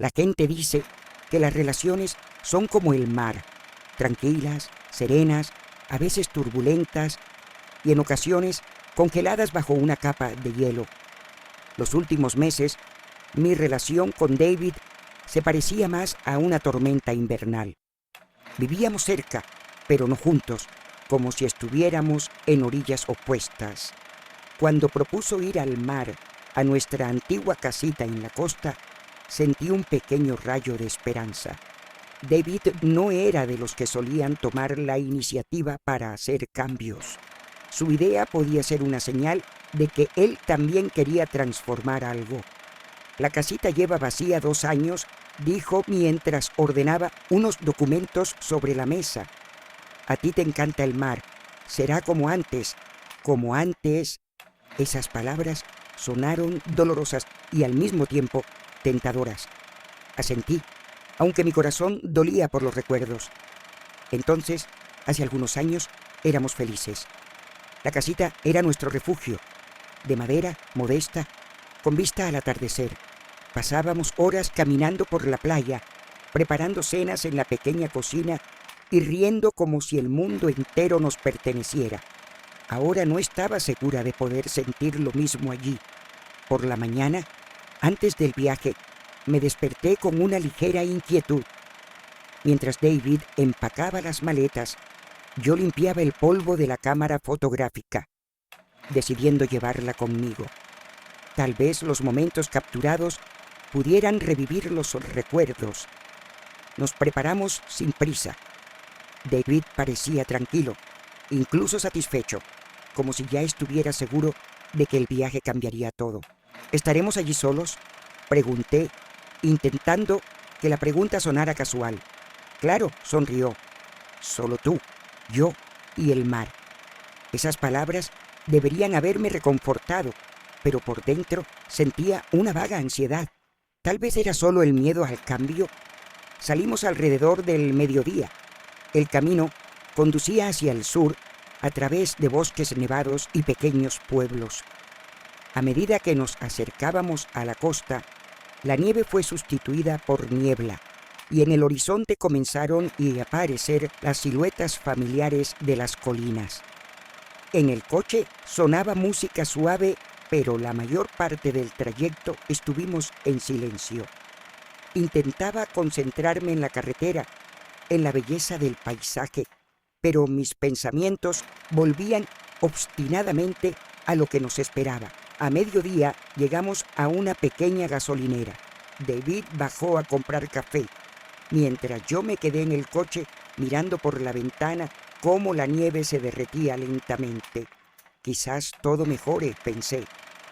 La gente dice que las relaciones son como el mar, tranquilas, serenas, a veces turbulentas y en ocasiones congeladas bajo una capa de hielo. Los últimos meses, mi relación con David se parecía más a una tormenta invernal. Vivíamos cerca, pero no juntos, como si estuviéramos en orillas opuestas. Cuando propuso ir al mar, a nuestra antigua casita en la costa, sentí un pequeño rayo de esperanza. David no era de los que solían tomar la iniciativa para hacer cambios. Su idea podía ser una señal de que él también quería transformar algo. La casita lleva vacía 2 años, dijo mientras ordenaba unos documentos sobre la mesa. A ti te encanta el mar. Será como antes. Como antes. Esas palabras sonaron dolorosas y al mismo tiempo tentadoras. Asentí, aunque mi corazón dolía por los recuerdos. Entonces, hace algunos años, éramos felices. La casita era nuestro refugio, de madera, modesta, con vista al atardecer. Pasábamos horas caminando por la playa, preparando cenas en la pequeña cocina y riendo como si el mundo entero nos perteneciera. Ahora no estaba segura de poder sentir lo mismo allí. Por la mañana, antes del viaje, me desperté con una ligera inquietud. Mientras David empacaba las maletas, yo limpiaba el polvo de la cámara fotográfica, decidiendo llevarla conmigo. Tal vez los momentos capturados pudieran revivir los recuerdos. Nos preparamos sin prisa. David parecía tranquilo, incluso satisfecho, como si ya estuviera seguro de que el viaje cambiaría todo. ¿Estaremos allí solos?, pregunté, intentando que la pregunta sonara casual. Claro, sonrió. Solo tú, yo y el mar. Esas palabras deberían haberme reconfortado, pero por dentro sentía una vaga ansiedad. Tal vez era solo el miedo al cambio. Salimos alrededor del mediodía. El camino conducía hacia el sur, a través de bosques nevados y pequeños pueblos. A medida que nos acercábamos a la costa, la nieve fue sustituida por niebla, y en el horizonte comenzaron a aparecer las siluetas familiares de las colinas. En el coche sonaba música suave, pero la mayor parte del trayecto estuvimos en silencio. Intentaba concentrarme en la carretera, en la belleza del paisaje, pero mis pensamientos volvían obstinadamente a lo que nos esperaba. A mediodía llegamos a una pequeña gasolinera. David bajó a comprar café, mientras yo me quedé en el coche mirando por la ventana cómo la nieve se derretía lentamente. Quizás todo mejore, pensé.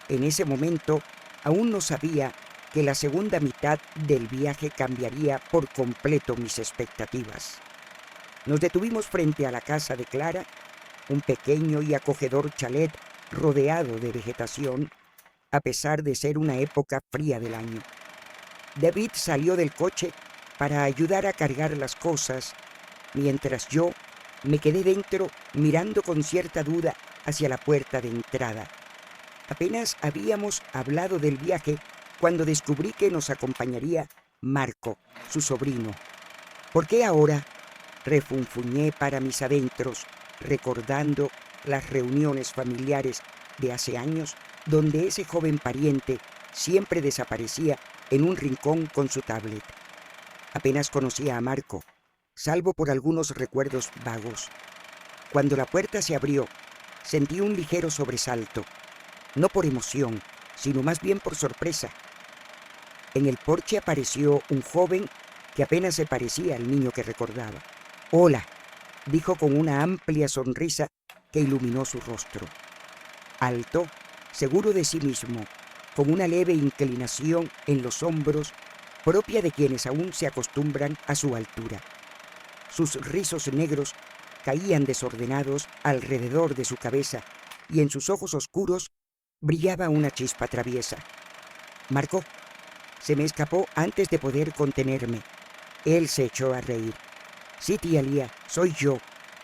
En ese momento aún no sabía que la segunda mitad del viaje cambiaría por completo mis expectativas. Nos detuvimos frente a la casa de Clara, un pequeño y acogedor chalet rodeado de vegetación, a pesar de ser una época fría del año. David salió del coche para ayudar a cargar las cosas, mientras yo me quedé dentro mirando con cierta duda hacia la puerta de entrada. Apenas habíamos hablado del viaje cuando descubrí que nos acompañaría Marco, su sobrino. ¿Por qué ahora?, refunfuñé para mis adentros, recordando las reuniones familiares de hace años, donde ese joven pariente siempre desaparecía en un rincón con su tablet. Apenas conocía a Marco, salvo por algunos recuerdos vagos. Cuando la puerta se abrió, sentí un ligero sobresalto, no por emoción, sino más bien por sorpresa. En el porche apareció un joven que apenas se parecía al niño que recordaba. «Hola», dijo con una amplia sonrisa que iluminó su rostro. Alto, seguro de sí mismo, con una leve inclinación en los hombros propia de quienes aún se acostumbran a su altura. Sus rizos negros caían desordenados alrededor de su cabeza y en sus ojos oscuros brillaba una chispa traviesa. «Marco», se me escapó antes de poder contenerme. Él se echó a reír. «Sí, tía Lía, soy yo.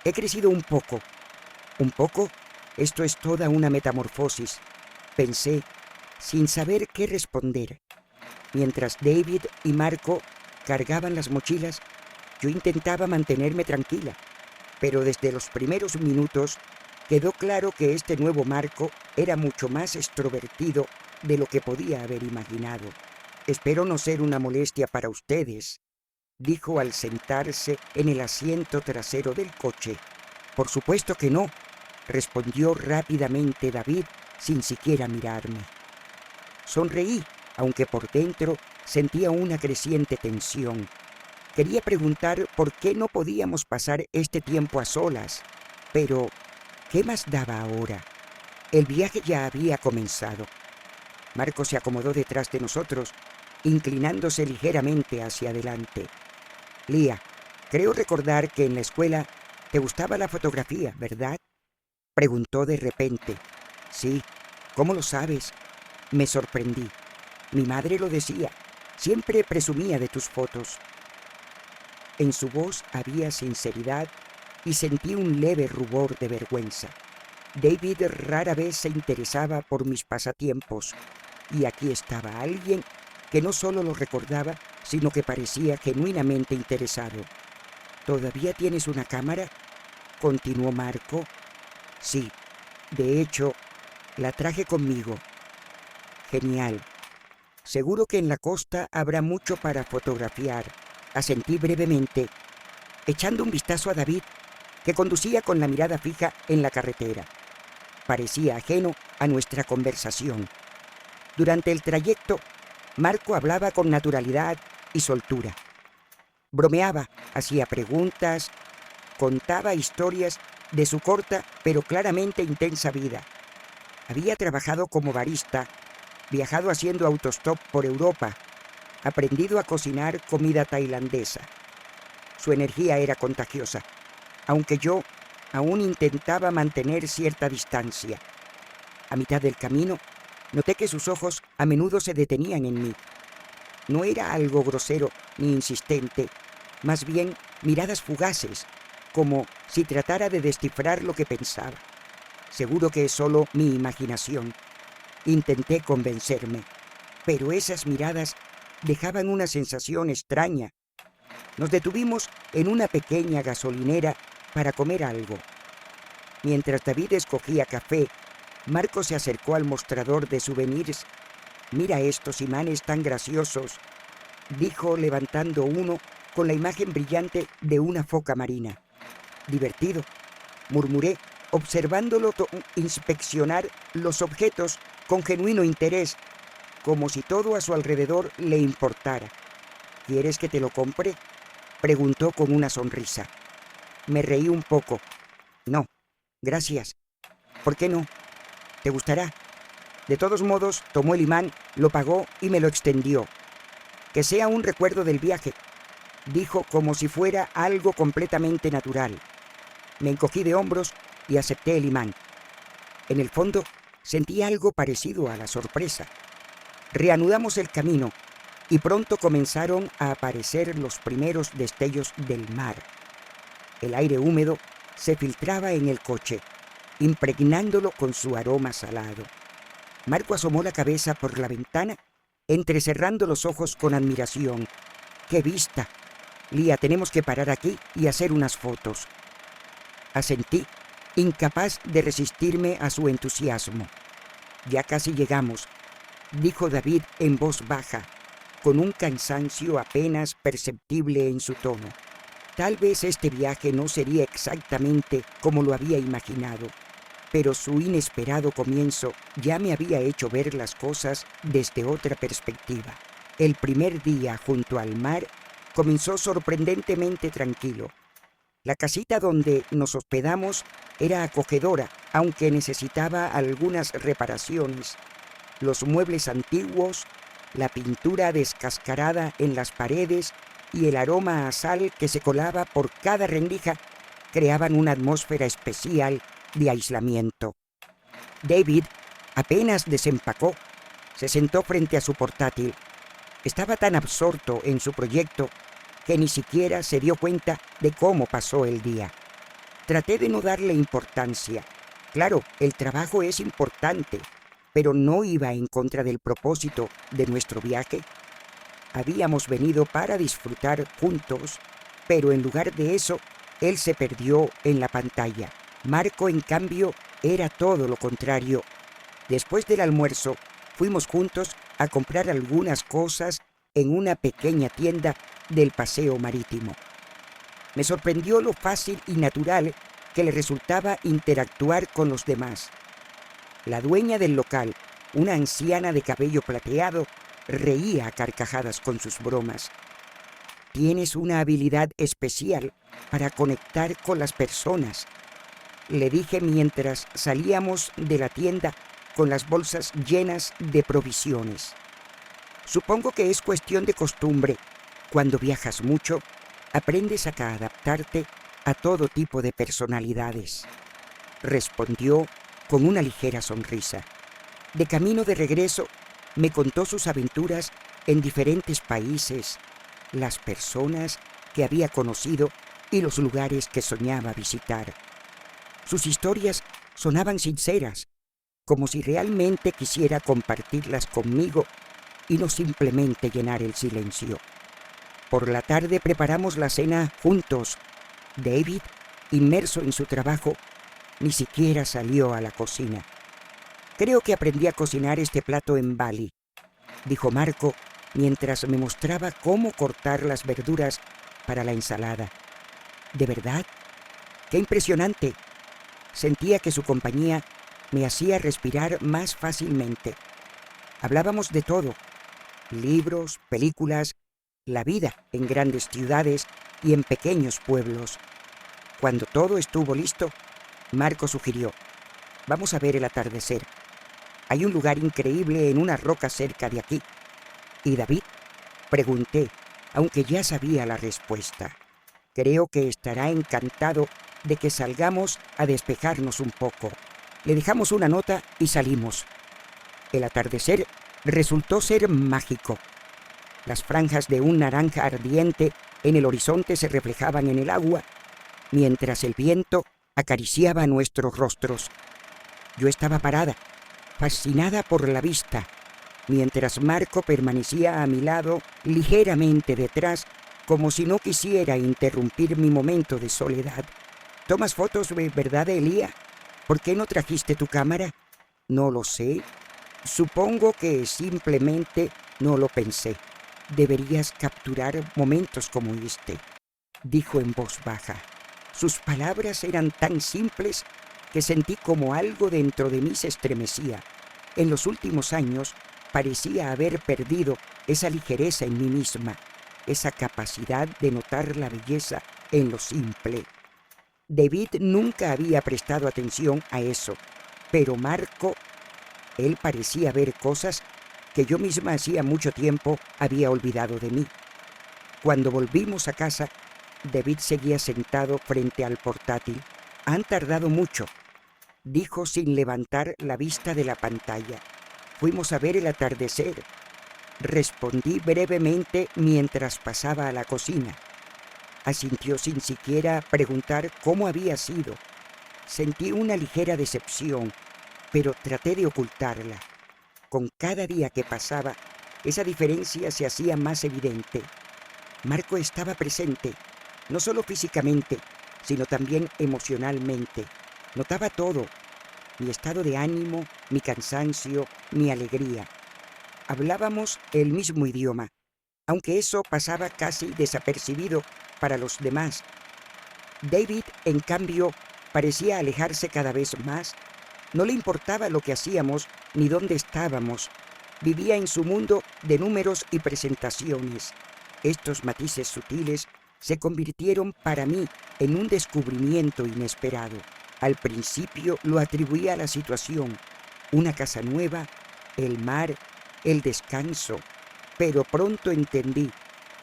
He crecido un poco». «¿Un poco? Esto es toda una metamorfosis», pensé, sin saber qué responder. Mientras David y Marco cargaban las mochilas, yo intentaba mantenerme tranquila, pero desde los primeros minutos quedó claro que este nuevo Marco era mucho más extrovertido de lo que podía haber imaginado. «Espero no ser una molestia para ustedes», dijo al sentarse en el asiento trasero del coche. «Por supuesto que no», respondió rápidamente David sin siquiera mirarme. Sonreí, aunque por dentro sentía una creciente tensión. Quería preguntar por qué no podíamos pasar este tiempo a solas, pero ¿qué más daba ahora? El viaje ya había comenzado. Marco se acomodó detrás de nosotros, inclinándose ligeramente hacia adelante. «Lía, creo recordar que en la escuela te gustaba la fotografía, ¿verdad?», preguntó de repente. «Sí, ¿cómo lo sabes?», me sorprendí. «Mi madre lo decía, siempre presumía de tus fotos». En su voz había sinceridad y sentí un leve rubor de vergüenza. David rara vez se interesaba por mis pasatiempos, y aquí estaba alguien que no solo lo recordaba, sino que parecía genuinamente interesado. «¿Todavía tienes una cámara?», continuó Marco. «Sí, de hecho, la traje conmigo». «Genial. Seguro que en la costa habrá mucho para fotografiar», asentí brevemente, echando un vistazo a David, que conducía con la mirada fija en la carretera. Parecía ajeno a nuestra conversación. Durante el trayecto, Marco hablaba con naturalidad y soltura. Bromeaba, hacía preguntas, contaba historias de su corta pero claramente intensa vida. Había trabajado como barista, viajado haciendo autostop por Europa, aprendido a cocinar comida tailandesa. Su energía era contagiosa, aunque yo aún intentaba mantener cierta distancia. A mitad del camino, noté que sus ojos a menudo se detenían en mí. No era algo grosero ni insistente, más bien miradas fugaces, como si tratara de descifrar lo que pensaba. Seguro que es solo mi imaginación. Intenté convencerme, pero esas miradas dejaban una sensación extraña. Nos detuvimos en una pequeña gasolinera para comer algo. Mientras David escogía café, Marco se acercó al mostrador de souvenirs. «Mira estos imanes tan graciosos», dijo levantando uno con la imagen brillante de una foca marina. «Divertido», murmuré, observándolo inspeccionar los objetos con genuino interés, como si todo a su alrededor le importara. «¿Quieres que te lo compre?», preguntó con una sonrisa. Me reí un poco. «No, gracias». «¿Por qué no? Te gustará». De todos modos, tomó el imán, lo pagó y me lo extendió. «Que sea un recuerdo del viaje», dijo como si fuera algo completamente natural. Me encogí de hombros y acepté el imán. En el fondo, sentí algo parecido a la sorpresa. Reanudamos el camino y pronto comenzaron a aparecer los primeros destellos del mar. El aire húmedo se filtraba en el coche, impregnándolo con su aroma salado. Marco asomó la cabeza por la ventana, entrecerrando los ojos con admiración. «¡Qué vista! Lía, tenemos que parar aquí y hacer unas fotos». Asentí, incapaz de resistirme a su entusiasmo. «Ya casi llegamos», dijo David en voz baja, con un cansancio apenas perceptible en su tono. Tal vez este viaje no sería exactamente como lo había imaginado, pero su inesperado comienzo ya me había hecho ver las cosas desde otra perspectiva. El primer día junto al mar comenzó sorprendentemente tranquilo. La casita donde nos hospedamos era acogedora, aunque necesitaba algunas reparaciones. Los muebles antiguos, la pintura descascarada en las paredes y el aroma a sal que se colaba por cada rendija creaban una atmósfera especial de aislamiento. David apenas desempacó, se sentó frente a su portátil. Estaba tan absorto en su proyecto que ni siquiera se dio cuenta de cómo pasó el día. Traté de no darle importancia. Claro, el trabajo es importante, pero no iba en contra del propósito de nuestro viaje. Habíamos venido para disfrutar juntos, pero en lugar de eso, él se perdió en la pantalla. Marco, en cambio, era todo lo contrario. Después del almuerzo, fuimos juntos a comprar algunas cosas en una pequeña tienda del paseo marítimo. Me sorprendió lo fácil y natural que le resultaba interactuar con los demás. La dueña del local, una anciana de cabello plateado, reía a carcajadas con sus bromas. «Tienes una habilidad especial para conectar con las personas», le dije mientras salíamos de la tienda con las bolsas llenas de provisiones. «Supongo que es cuestión de costumbre. Cuando viajas mucho, aprendes a adaptarte a todo tipo de personalidades», respondió con una ligera sonrisa. De camino de regreso, me contó sus aventuras en diferentes países, las personas que había conocido y los lugares que soñaba visitar. Sus historias sonaban sinceras, como si realmente quisiera compartirlas conmigo y no simplemente llenar el silencio. Por la tarde preparamos la cena juntos. David, inmerso en su trabajo, ni siquiera salió a la cocina. «Creo que aprendí a cocinar este plato en Bali», dijo Marco mientras me mostraba cómo cortar las verduras para la ensalada. «¿De verdad? ¡Qué impresionante!». Sentía que su compañía me hacía respirar más fácilmente. Hablábamos de todo: libros, películas, la vida en grandes ciudades y en pequeños pueblos. Cuando todo estuvo listo, Marco sugirió: «Vamos a ver el atardecer. Hay un lugar increíble en una roca cerca de aquí». «¿Y David?», pregunté, aunque ya sabía la respuesta. «Creo que estará encantado de que salgamos a despejarnos un poco». Le dejamos una nota y salimos. El atardecer resultó ser mágico. Las franjas de un naranja ardiente en el horizonte se reflejaban en el agua, mientras el viento acariciaba nuestros rostros. Yo estaba parada, fascinada por la vista, mientras Marco permanecía a mi lado, ligeramente detrás, como si no quisiera interrumpir mi momento de soledad. «¿Tomas fotos, verdad, Elía? ¿Por qué no trajiste tu cámara?». «No lo sé. Supongo que simplemente no lo pensé. Deberías capturar momentos como este», dijo en voz baja. Sus palabras eran tan simples que sentí como algo dentro de mí se estremecía. En los últimos años parecía haber perdido esa ligereza en mí misma, esa capacidad de notar la belleza en lo simple. David nunca había prestado atención a eso, pero Marco, él parecía ver cosas que yo misma hacía mucho tiempo había olvidado de mí. Cuando volvimos a casa, David seguía sentado frente al portátil. «Han tardado mucho», dijo sin levantar la vista de la pantalla. «Fuimos a ver el atardecer», respondí brevemente mientras pasaba a la cocina. Asintió sin siquiera preguntar cómo había sido. Sentí una ligera decepción, pero traté de ocultarla. Con cada día que pasaba, esa diferencia se hacía más evidente. Marco estaba presente, no solo físicamente, sino también emocionalmente. Notaba todo: mi estado de ánimo, mi cansancio, mi alegría. Hablábamos el mismo idioma, aunque eso pasaba casi desapercibido para los demás. David, en cambio, parecía alejarse cada vez más. No le importaba lo que hacíamos ni dónde estábamos. Vivía en su mundo de números y presentaciones. Estos matices sutiles se convirtieron para mí en un descubrimiento inesperado. Al principio lo atribuía a la situación: una casa nueva, el mar, el descanso. Pero pronto entendí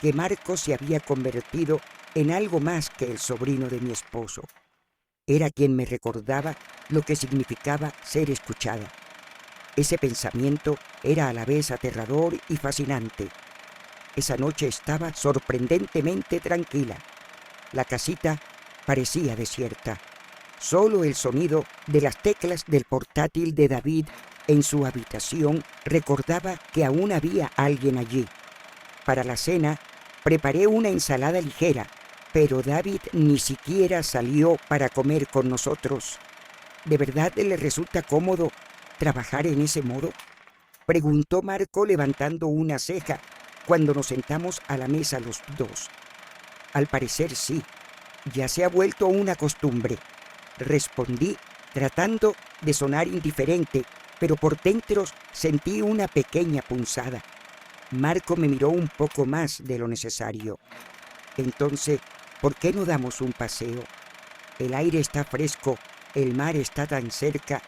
que Marco se había convertido en algo más que el sobrino de mi esposo. Era quien me recordaba lo que significaba ser escuchada. Ese pensamiento era a la vez aterrador y fascinante. Esa noche estaba sorprendentemente tranquila. La casita parecía desierta. Solo el sonido de las teclas del portátil de David en su habitación recordaba que aún había alguien allí. Para la cena, preparé una ensalada ligera, pero David ni siquiera salió para comer con nosotros. ¿De verdad le resulta cómodo trabajar en ese modo?, preguntó Marco levantando una ceja cuando nos sentamos a la mesa los dos. Al parecer sí, ya se ha vuelto una costumbre, respondí tratando de sonar indiferente, pero por dentro sentí una pequeña punzada. Marco me miró un poco más de lo necesario. Entonces, ¿por qué no damos un paseo? El aire está fresco, el mar está tan cerca,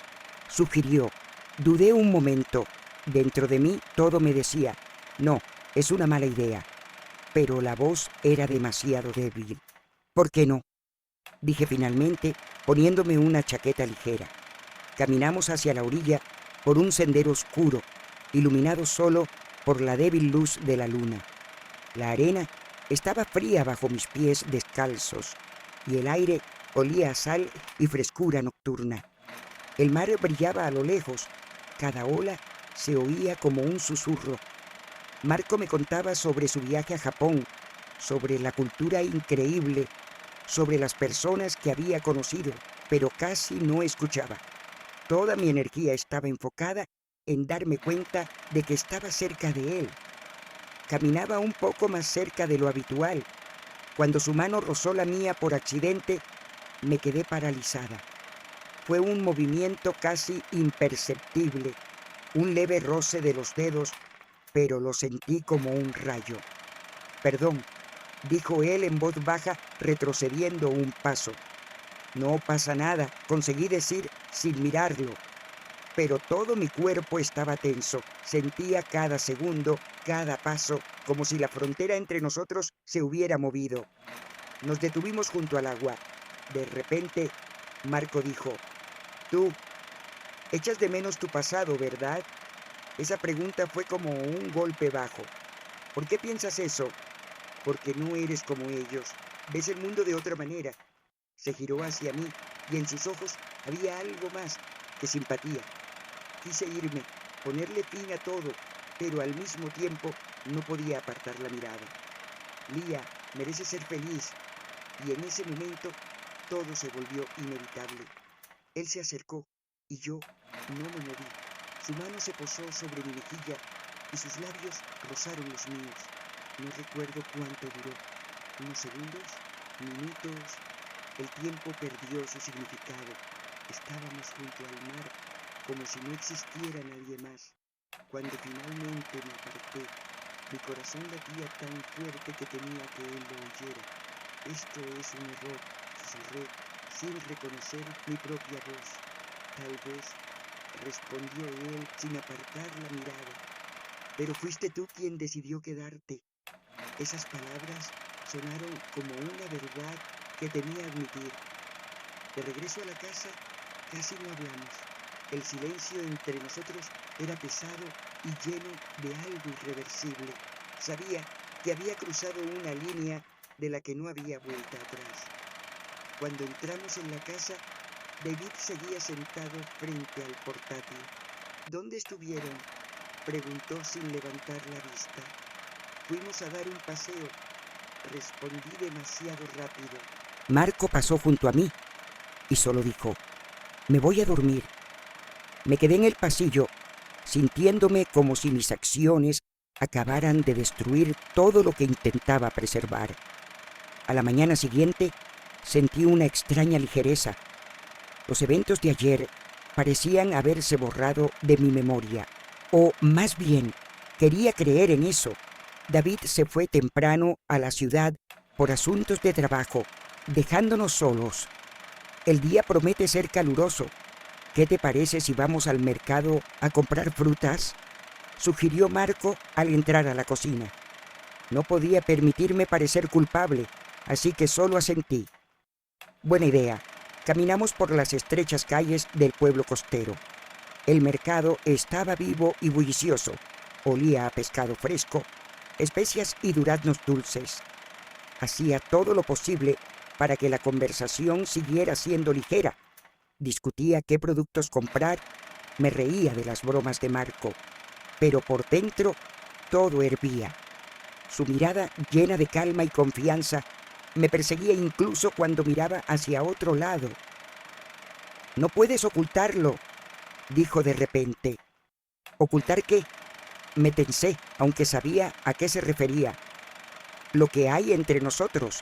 sugirió. Dudé un momento. Dentro de mí todo me decía, no, es una mala idea. Pero la voz era demasiado débil. ¿Por qué no?, dije finalmente, poniéndome una chaqueta ligera. Caminamos hacia la orilla por un sendero oscuro, iluminado solo por la débil luz de la luna. La arena estaba fría bajo mis pies descalzos y el aire olía a sal y frescura nocturna. El mar brillaba a lo lejos, cada ola se oía como un susurro. Marco me contaba sobre su viaje a Japón, sobre la cultura increíble, sobre las personas que había conocido, pero casi no escuchaba. Toda mi energía estaba enfocada en darme cuenta de que estaba cerca de él. Caminaba un poco más cerca de lo habitual. Cuando su mano rozó la mía por accidente, me quedé paralizada. Fue un movimiento casi imperceptible, un leve roce de los dedos, pero lo sentí como un rayo. Perdón, dijo él en voz baja, retrocediendo un paso. No pasa nada, conseguí decir sin mirarlo. Pero todo mi cuerpo estaba tenso. Sentía cada segundo, cada paso, como si la frontera entre nosotros se hubiera movido. Nos detuvimos junto al agua. De repente, Marco dijo, «Tú, echas de menos tu pasado, ¿verdad?». Esa pregunta fue como un golpe bajo. ¿Por qué piensas eso? Porque no eres como ellos. Ves el mundo de otra manera. Se giró hacia mí y en sus ojos había algo más que simpatía. Quise irme, ponerle fin a todo, pero al mismo tiempo no podía apartar la mirada. Lía, mereces ser feliz. Y en ese momento todo se volvió inevitable. Él se acercó y yo no me moví. Su mano se posó sobre mi mejilla y sus labios rozaron los míos. No recuerdo cuánto duró. ¿Unos segundos? ¿Minutos? El tiempo perdió su significado. Estábamos junto al mar, como si no existiera nadie más. Cuando finalmente me aparté, mi corazón latía tan fuerte que temía que él lo oyera. «Esto es un error», susurré, sin reconocer mi propia voz. «Tal vez», respondió él sin apartar la mirada. «Pero fuiste tú quien decidió quedarte». Esas palabras sonaron como una verdad que temía admitir. De regreso a la casa, casi no hablamos. El silencio entre nosotros era pesado y lleno de algo irreversible. Sabía que había cruzado una línea de la que no había vuelta atrás. Cuando entramos en la casa, David seguía sentado frente al portátil. «¿Dónde estuvieron?», preguntó sin levantar la vista. «Fuimos a dar un paseo», respondí demasiado rápido. Marco pasó junto a mí y solo dijo, «Me voy a dormir». Me quedé en el pasillo, sintiéndome como si mis acciones acabaran de destruir todo lo que intentaba preservar. A la mañana siguiente sentí una extraña ligereza. Los eventos de ayer parecían haberse borrado de mi memoria, o más bien, quería creer en eso. David se fue temprano a la ciudad por asuntos de trabajo, dejándonos solos. El día promete ser caluroso. ¿Qué te parece si vamos al mercado a comprar frutas?, sugirió Marco al entrar a la cocina. No podía permitirme parecer culpable, así que solo asentí. Buena idea. Caminamos por las estrechas calles del pueblo costero. El mercado estaba vivo y bullicioso. Olía a pescado fresco, especias y duraznos dulces. Hacía todo lo posible para que la conversación siguiera siendo ligera. Discutía qué productos comprar, me reía de las bromas de Marco, pero por dentro todo hervía. Su mirada, llena de calma y confianza, me perseguía incluso cuando miraba hacia otro lado. «No puedes ocultarlo», dijo de repente. «¿Ocultar qué?». Me tensé, aunque sabía a qué se refería. «Lo que hay entre nosotros».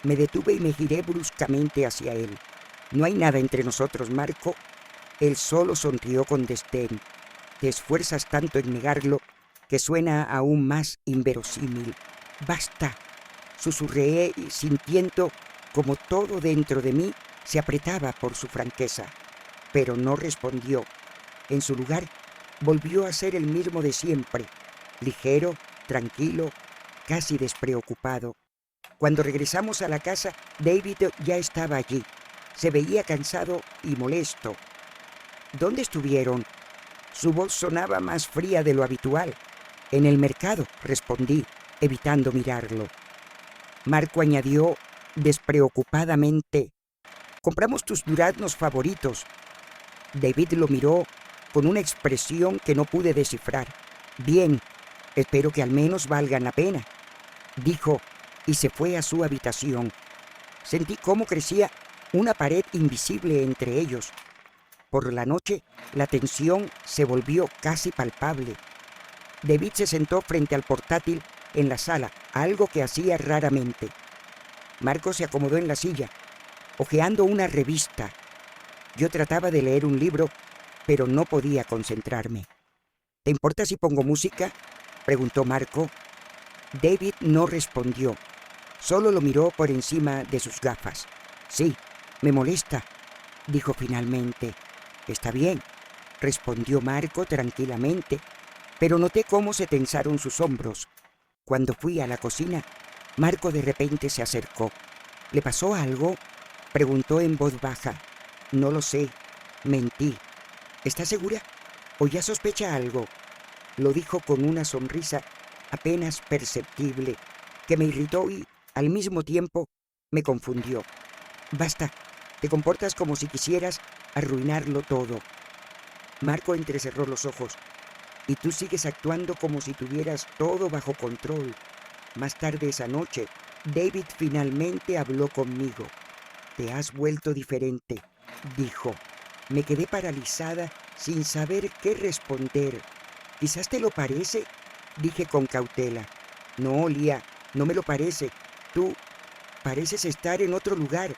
Me detuve y me giré bruscamente hacia él. «No hay nada entre nosotros, Marco». Él solo sonrió con desdén. «Te esfuerzas tanto en negarlo que suena aún más inverosímil». «Basta», susurré, sintiendo como todo dentro de mí se apretaba por su franqueza. Pero no respondió. En su lugar, volvió a ser el mismo de siempre, ligero, tranquilo, casi despreocupado. Cuando regresamos a la casa, David ya estaba allí. Se veía cansado y molesto. «¿Dónde estuvieron?». Su voz sonaba más fría de lo habitual. «En el mercado», respondí, evitando mirarlo. Marco añadió despreocupadamente: «Compramos tus duraznos favoritos». David lo miró con una expresión que no pude descifrar. «Bien, espero que al menos valgan la pena», dijo, y se fue a su habitación. Sentí cómo crecía una pared invisible entre ellos. Por la noche, la tensión se volvió casi palpable. David se sentó frente al portátil en la sala, algo que hacía raramente. Marco se acomodó en la silla, hojeando una revista. Yo trataba de leer un libro, pero no podía concentrarme. «¿Te importa si pongo música?», preguntó Marco. David no respondió. Solo lo miró por encima de sus gafas. «Sí, me molesta», dijo finalmente. «Está bien», respondió Marco tranquilamente, pero noté cómo se tensaron sus hombros. Cuando fui a la cocina, Marco de repente se acercó. «¿Le pasó algo?», preguntó en voz baja. «No lo sé», mentí. «¿Está segura? ¿O ya sospecha algo?», lo dijo con una sonrisa apenas perceptible que me irritó y, al mismo tiempo, me confundió. «Basta, te comportas como si quisieras arruinarlo todo». Marco entrecerró los ojos. «Y tú sigues actuando como si tuvieras todo bajo control». Más tarde esa noche, David finalmente habló conmigo. «Te has vuelto diferente», dijo. Me quedé paralizada sin saber qué responder. «¿Quizás te lo parece?», dije con cautela. «No, Lía, no me lo parece. Tú pareces estar en otro lugar».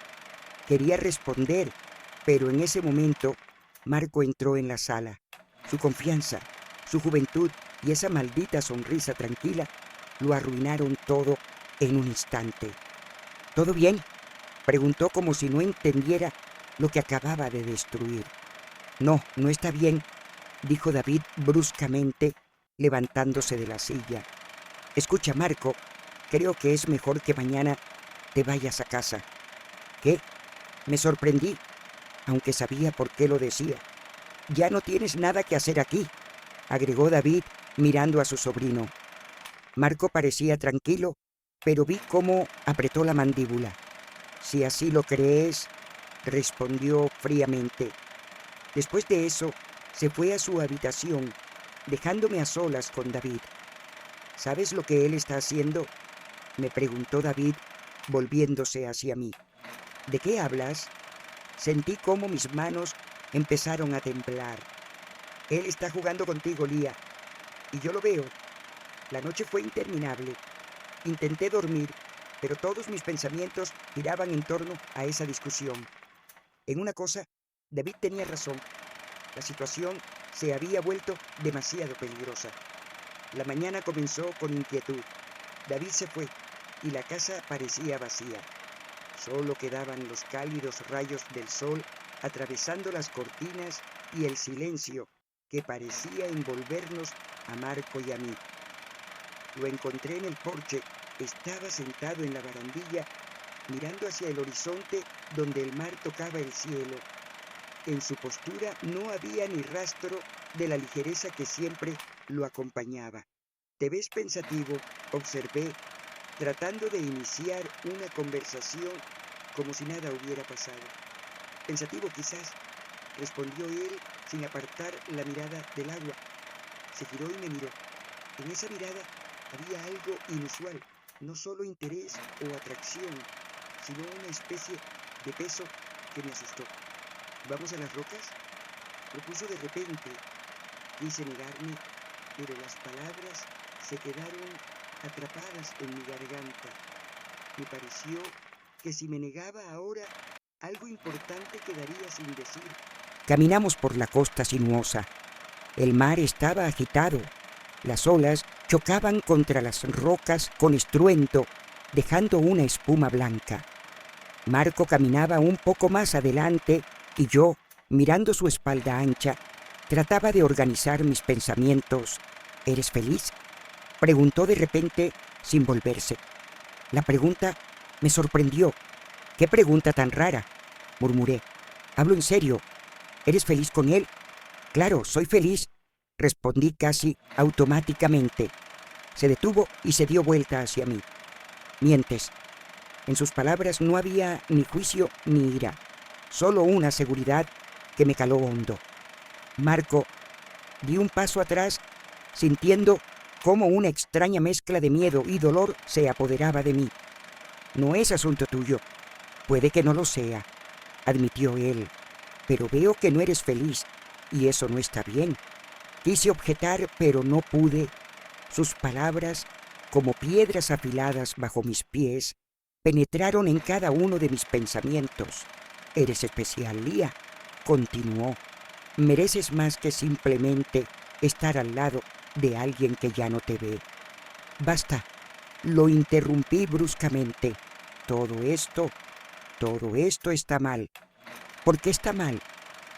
Quería responder, pero en ese momento Marco entró en la sala. Su confianza, su juventud y esa maldita sonrisa tranquila lo arruinaron todo en un instante. «¿Todo bien?», preguntó como si no entendiera lo que acababa de destruir. «No, no está bien», dijo David bruscamente, levantándose de la silla. «Escucha, Marco, creo que es mejor que mañana te vayas a casa». «¿Qué?». Me sorprendí, aunque sabía por qué lo decía. «Ya no tienes nada que hacer aquí», agregó David mirando a su sobrino. Marco parecía tranquilo, pero vi cómo apretó la mandíbula. «Si así lo crees», respondió fríamente. Después de eso, se fue a su habitación, dejándome a solas con David. «¿Sabes lo que él está haciendo?», me preguntó David, volviéndose hacia mí. «¿De qué hablas?». Sentí cómo mis manos empezaron a temblar. «Él está jugando contigo, Lía, y yo lo veo». La noche fue interminable. Intenté dormir, pero todos mis pensamientos giraban en torno a esa discusión. En una cosa, David tenía razón. La situación se había vuelto demasiado peligrosa. La mañana comenzó con inquietud. David se fue y la casa parecía vacía. Solo quedaban los cálidos rayos del sol atravesando las cortinas y el silencio que parecía envolvernos a Marco y a mí. Lo encontré en el porche. Estaba sentado en la barandilla, mirando hacia el horizonte donde el mar tocaba el cielo. En su postura no había ni rastro de la ligereza que siempre lo acompañaba. «Te ves pensativo», observé, tratando de iniciar una conversación como si nada hubiera pasado. «Pensativo quizás», respondió él sin apartar la mirada del agua. Se giró y me miró. En esa mirada Había algo inusual, no solo interés o atracción, sino una especie de peso que me asustó. ¿Vamos a las rocas?, propuso de repente. Quise negarme, pero las palabras se quedaron atrapadas en mi garganta. Me pareció que si me negaba ahora, algo importante quedaría sin decir. Caminamos por la costa sinuosa. El mar estaba agitado. Las olas chocaban contra las rocas con estruendo, dejando una espuma blanca. Marco caminaba un poco más adelante y yo, mirando su espalda ancha, trataba de organizar mis pensamientos. ¿Eres feliz?, preguntó de repente sin volverse. La pregunta me sorprendió. ¿Qué pregunta tan rara?, murmuré. Hablo en serio. ¿Eres feliz con él? Claro, soy feliz, respondí casi automáticamente. Se detuvo y se dio vuelta hacia mí. Mientes. En sus palabras no había ni juicio ni ira, solo una seguridad que me caló hondo. Marco, di un paso atrás, sintiendo cómo una extraña mezcla de miedo y dolor se apoderaba de mí. No es asunto tuyo. Puede que no lo sea, admitió él, pero veo que no eres feliz, y eso no está bien. Quise objetar, pero no pude. Sus palabras, como piedras afiladas bajo mis pies, penetraron en cada uno de mis pensamientos. Eres especial, Lía, continuó. Mereces más que simplemente estar al lado de alguien que ya no te ve. Basta, lo interrumpí bruscamente. Todo esto está mal. ¿Por qué está mal?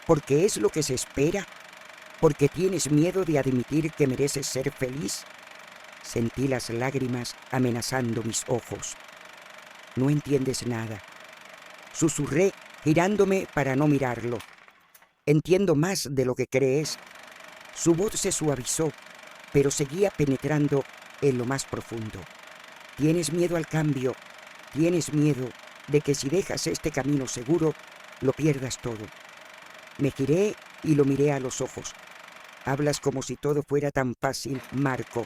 ¿Porque es lo que se espera? ¿Porque tienes miedo de admitir que mereces ser feliz? Sentí las lágrimas amenazando mis ojos. No entiendes nada, susurré, girándome para no mirarlo. Entiendo más de lo que crees. Su voz se suavizó, pero seguía penetrando en lo más profundo. Tienes miedo al cambio, tienes miedo de que si dejas este camino seguro, lo pierdas todo. Me giré y lo miré a los ojos. Hablas como si todo fuera tan fácil, Marco.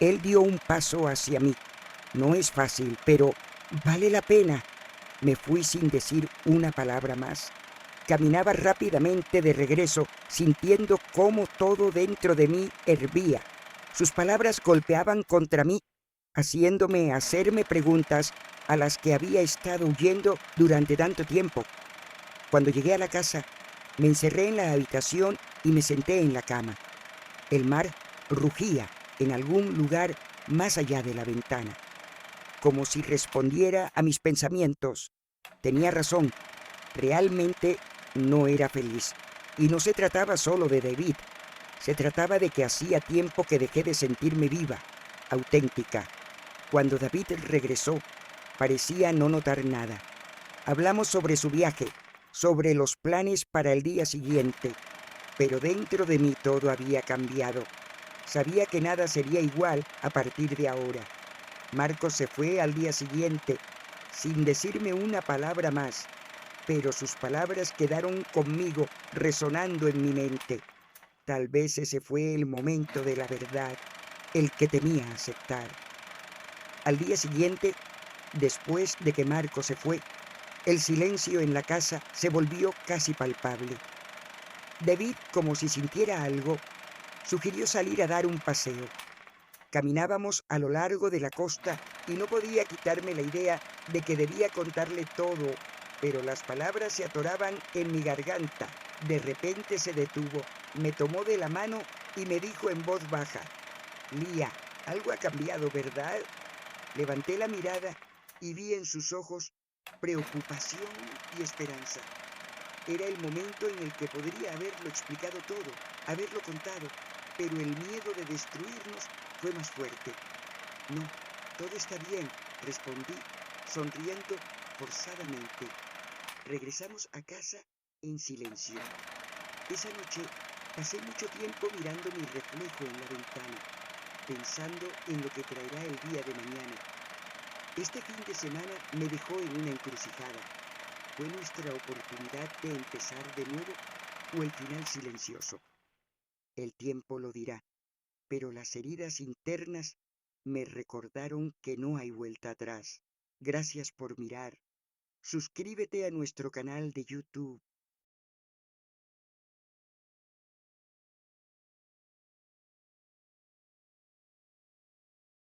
Él dio un paso hacia mí. No es fácil, pero vale la pena. Me fui sin decir una palabra más. Caminaba rápidamente de regreso, sintiendo cómo todo dentro de mí hervía. Sus palabras golpeaban contra mí, hacerme preguntas a las que había estado huyendo durante tanto tiempo. Cuando llegué a la casa, me encerré en la habitación y me senté en la cama. El mar rugía en algún lugar más allá de la ventana, como si respondiera a mis pensamientos. Tenía razón, realmente no era feliz. Y no se trataba solo de David, se trataba de que hacía tiempo que dejé de sentirme viva, auténtica. Cuando David regresó, parecía no notar nada. Hablamos sobre su viaje, sobre los planes para el día siguiente, pero dentro de mí todo había cambiado. Sabía que nada sería igual a partir de ahora. Marcos se fue al día siguiente, sin decirme una palabra más, pero sus palabras quedaron conmigo, resonando en mi mente. Tal vez ese fue el momento de la verdad, el que temía aceptar. Al día siguiente, después de que Marcos se fue, el silencio en la casa se volvió casi palpable. David, como si sintiera algo, sugirió salir a dar un paseo. Caminábamos a lo largo de la costa y no podía quitarme la idea de que debía contarle todo, pero las palabras se atoraban en mi garganta. De repente se detuvo, me tomó de la mano y me dijo en voz baja: Lía, algo ha cambiado, ¿verdad? Levanté la mirada y vi en sus ojos preocupación y esperanza. Era el momento en el que podría haberlo explicado todo, haberlo contado, pero el miedo de destruirnos fue más fuerte. No, todo está bien, respondí, sonriendo forzadamente. Regresamos a casa en silencio. Esa noche pasé mucho tiempo mirando mi reflejo en la ventana, pensando en lo que traerá el día de mañana. Este fin de semana me dejó en una encrucijada. ¿Fue nuestra oportunidad de empezar de nuevo o el final silencioso? El tiempo lo dirá, pero las heridas internas me recordaron que no hay vuelta atrás. Gracias por mirar. Suscríbete a nuestro canal de YouTube.